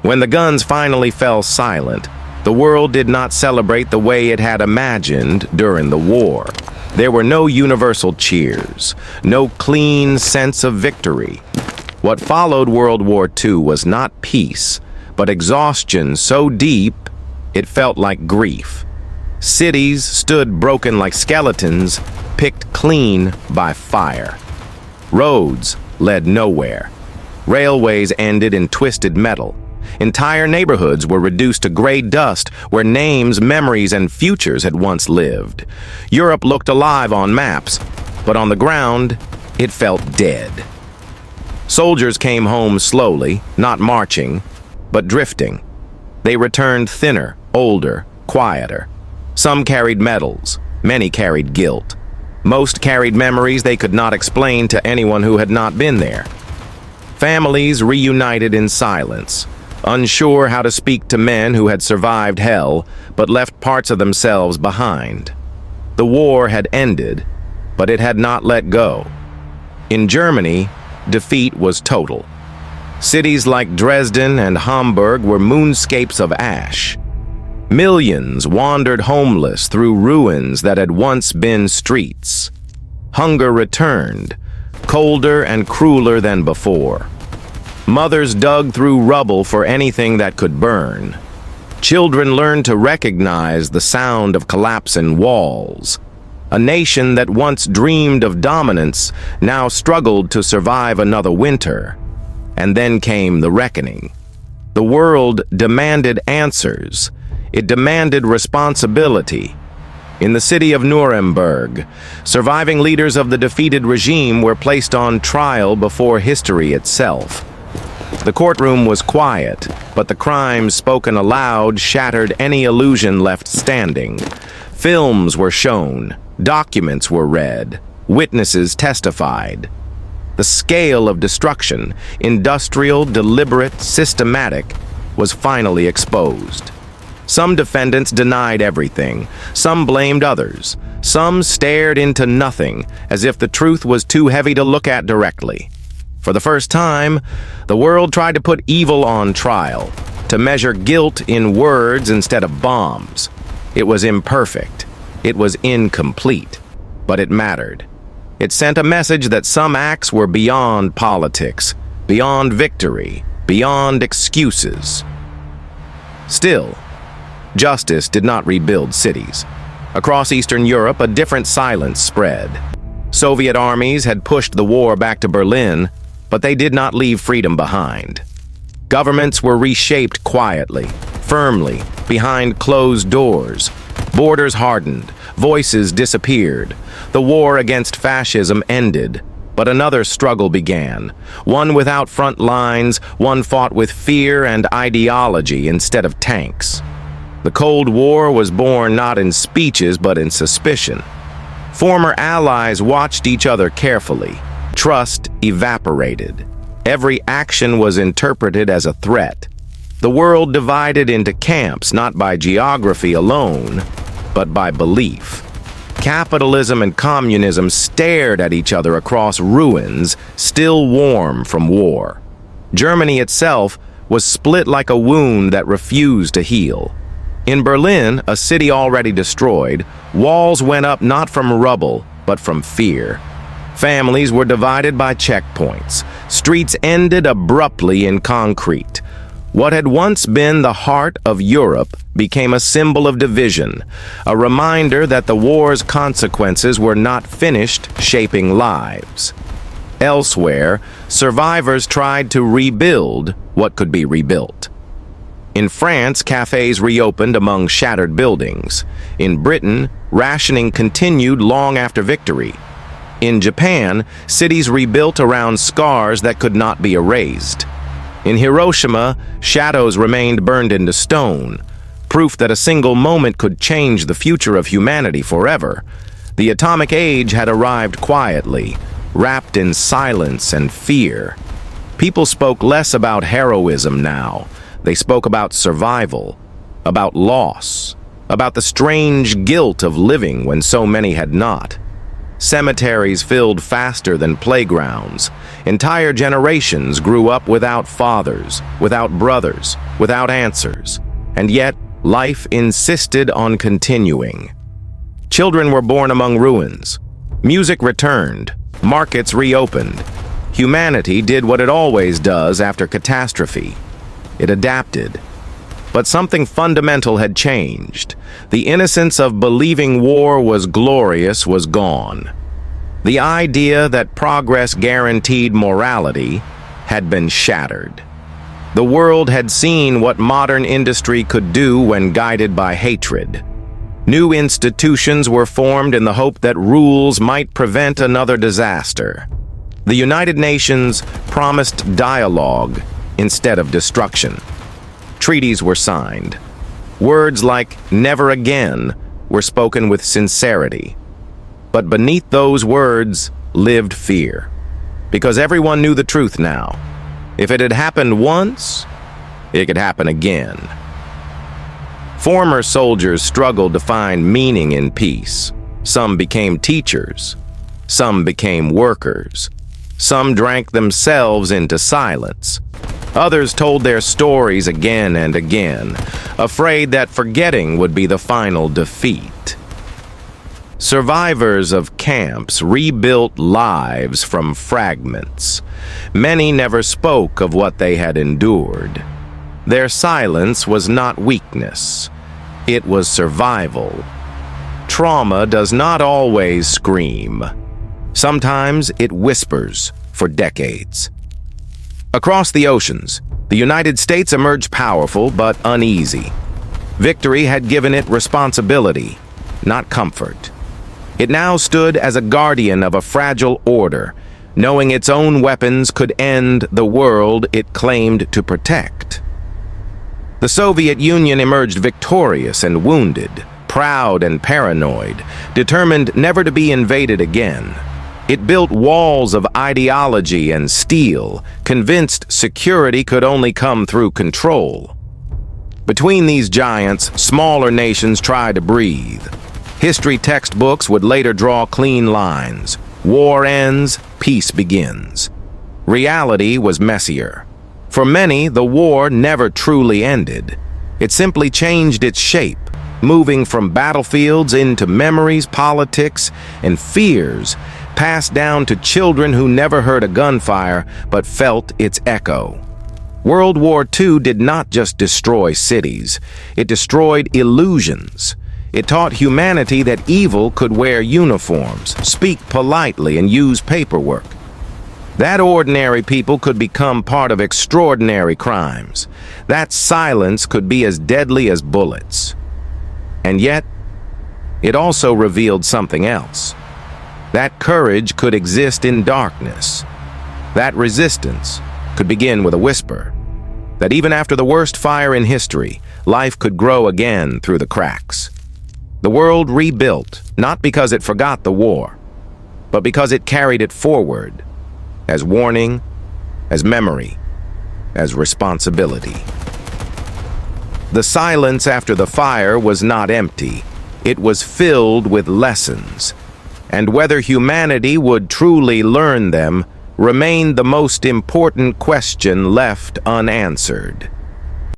When the guns finally fell silent, the world did not celebrate the way it had imagined during the war. There were no universal cheers, no clean sense of victory. What followed World War II was not peace, but exhaustion so deep it felt like grief. Cities stood broken like skeletons, picked clean by fire. Roads led nowhere. Railways ended in twisted metal. Entire neighborhoods were reduced to gray dust where names, memories, and futures had once lived. Europe looked alive on maps, but on the ground, it felt dead. Soldiers came home slowly, not marching, but drifting. They returned thinner, older, quieter. Some carried medals, many carried guilt. Most carried memories they could not explain to anyone who had not been there. Families reunited in silence, unsure how to speak to men who had survived hell but left parts of themselves behind. The war had ended, but it had not let go. In Germany, defeat was total. Cities like Dresden and Hamburg were moonscapes of ash. Millions wandered homeless through ruins that had once been streets. Hunger returned, colder and crueler than before. Mothers dug through rubble for anything that could burn. Children learned to recognize the sound of collapsing walls. A nation that once dreamed of dominance now struggled to survive another winter. And then came the reckoning. The world demanded answers. It demanded responsibility. In the city of Nuremberg, surviving leaders of the defeated regime were placed on trial before history itself. The courtroom was quiet, but the crimes spoken aloud shattered any illusion left standing. Films were shown, documents were read, witnesses testified. The scale of destruction, industrial, deliberate, systematic, was finally exposed. Some defendants denied everything, some blamed others, some stared into nothing, as if the truth was too heavy to look at directly. For the first time, the world tried to put evil on trial, to measure guilt in words instead of bombs. It was imperfect. It was incomplete. But it mattered. It sent a message that some acts were beyond politics, beyond victory, beyond excuses. Still, justice did not rebuild cities. Across Eastern Europe, a different silence spread. Soviet armies had pushed the war back to Berlin, but they did not leave freedom behind. Governments were reshaped quietly, firmly, behind closed doors. Borders hardened, voices disappeared. The war against fascism ended, but another struggle began, one without front lines, one fought with fear and ideology instead of tanks. The Cold War was born not in speeches but in suspicion. Former allies watched each other carefully. Trust evaporated. Every action was interpreted as a threat. The world divided into camps not by geography alone, but by belief. Capitalism and communism stared at each other across ruins, still warm from war. Germany itself was split like a wound that refused to heal. In Berlin, a city already destroyed, walls went up not from rubble, but from fear. Families were divided by checkpoints. Streets ended abruptly in concrete. What had once been the heart of Europe became a symbol of division, a reminder that the war's consequences were not finished shaping lives. Elsewhere, survivors tried to rebuild what could be rebuilt. In France, cafes reopened among shattered buildings. In Britain, rationing continued long after victory. In Japan, cities rebuilt around scars that could not be erased. In Hiroshima, shadows remained burned into stone, proof that a single moment could change the future of humanity forever. The atomic age had arrived quietly, wrapped in silence and fear. People spoke less about heroism now. They spoke about survival, about loss, about the strange guilt of living when so many had not. Cemeteries filled faster than playgrounds. Entire generations grew up without fathers, without brothers, without answers. And yet, life insisted on continuing. Children were born among ruins. Music returned. Markets reopened. Humanity did what it always does after catastrophe. It adapted. But something fundamental had changed. The innocence of believing war was glorious was gone. The idea that progress guaranteed morality had been shattered. The world had seen what modern industry could do when guided by hatred. New institutions were formed in the hope that rules might prevent another disaster. The United Nations promised dialogue instead of destruction. Treaties were signed. Words like "never again" were spoken with sincerity. But beneath those words lived fear. Because everyone knew the truth now. If it had happened once, it could happen again. Former soldiers struggled to find meaning in peace. Some became teachers. Some became workers. Some drank themselves into silence. Others told their stories again and again, afraid that forgetting would be the final defeat. Survivors of camps rebuilt lives from fragments. Many never spoke of what they had endured. Their silence was not weakness. It was survival. Trauma does not always scream. Sometimes it whispers for decades. Across the oceans, the United States emerged powerful but uneasy. Victory had given it responsibility, not comfort. It now stood as a guardian of a fragile order, knowing its own weapons could end the world it claimed to protect. The Soviet Union emerged victorious and wounded, proud and paranoid, determined never to be invaded again. It built walls of ideology and steel, convinced security could only come through control. Between these giants, smaller nations tried to breathe. History textbooks would later draw clean lines. War ends, peace begins. Reality was messier. For many, the war never truly ended. It simply changed its shape, moving from battlefields into memories, politics, and fears, passed down to children who never heard a gunfire but felt its echo. World War II did not just destroy cities. It destroyed illusions. It taught humanity that evil could wear uniforms, speak politely, and use paperwork. That ordinary people could become part of extraordinary crimes. That silence could be as deadly as bullets. And yet, it also revealed something else. That courage could exist in darkness. That resistance could begin with a whisper. That even after the worst fire in history, life could grow again through the cracks. The world rebuilt, not because it forgot the war, but because it carried it forward, as warning, as memory, as responsibility. The silence after the fire was not empty. It was filled with lessons. And whether humanity would truly learn them remained the most important question left unanswered.